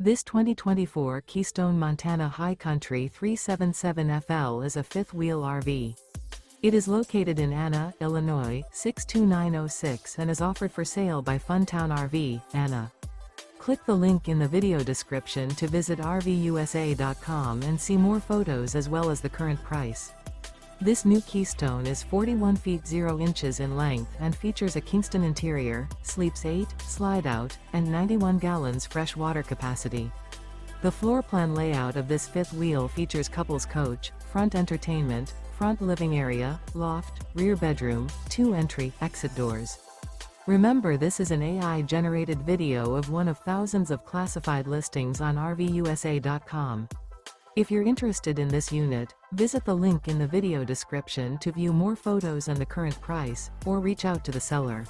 This 2024 Keystone Montana High Country 377FL is a fifth-wheel RV. It is located in Anna, Illinois, 62906 and is offered for sale by Funtown RV, Anna. Click the link in the video description to visit RVUSA.com and see more photos as well as the current price. This new Keystone is 41 feet 0 inches in length and features a Kingston interior, sleeps 8, slide-out, and 91 gallons fresh water capacity. The floor plan layout of this fifth wheel features couples coach, front entertainment, front living area, loft, rear bedroom, 2 entry/exit doors. Remember, this is an AI-generated video of one of thousands of classified listings on RVUSA.com. If you're interested in this unit, visit the link in the video description to view more photos and the current price, or reach out to the seller.